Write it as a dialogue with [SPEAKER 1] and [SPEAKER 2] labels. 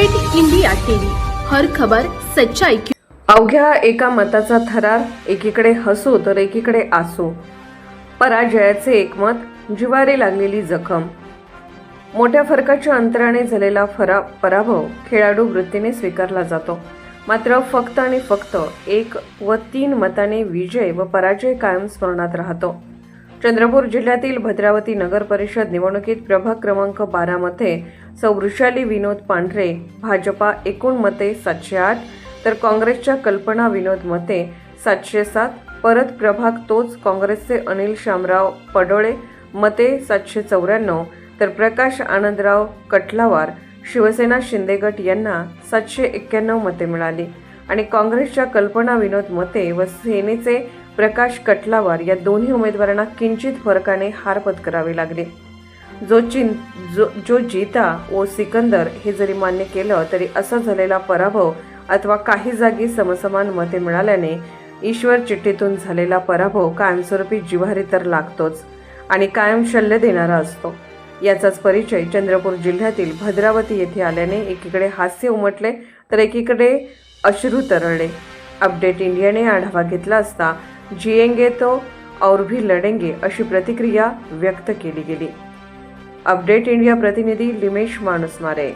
[SPEAKER 1] Update India TV, हर खबर सच्चाई की।
[SPEAKER 2] अवघ्या एका मताचा थरार, एकीकडे हसू तर एकीकडे आसू. पराजयाचे एकमत, जिव्हारी लागलेली जखम. मोठ्या फरकाच्या अंतराने झालेला पराभव खेळाडू वृत्तीने स्वीकारला जातो. मात्र फक्त आणि फक्त 1 व 3 मताने विजय व पराजय कायम स्मरणात राहतो. चंद्रपूर जिल्ह्यातील भद्रावती नगर परिषद निवडणुकीत प्रभाग क्रमांक 12 मध्ये सौ वृषाली विनोद पांढरे भाजपा एकूण मते 708, तर काँग्रेसच्या कल्पना विनोद मते 707. परत प्रभाग तोच काँग्रेसचे अनिल शामराव पडोळे मते 794, तर प्रकाश आनंदराव कटलावार शिवसेना शिंदे गट यांना 791 मते मिळाली आणि काँग्रेसच्या कल्पना विनोद मते व सेनेचे प्रकाश कटलावार या दोन्ही उमेदवारांना किंचित फरकाने हार पत्करावी लागली. जो जीता ओ सिकंदर हे जरी मान्य केलं तरी असा झालेला पराभव अथवा काही जागी समसमान मते मिळाल्याने ईश्वर चिठ्ठीतून झालेला पराभव कायमस्वरूपी जिव्हारी तर लागतोच आणि कायम शल्य देणारा असतो. याचाच परिचय चंद्रपूर जिल्ह्यातील भद्रावती येथे आल्याने एकीकडे हास्य उमटले तर एकीकडे अश्रू तरळले. अपडेट इंडियाने आढावा घेतला असता जिएंगे तो और भी लढेंगे अशी प्रतिक्रिया व्यक्त केली गेली. अपडेट इंडिया प्रतिनिधी लिमेश माणूसमारे.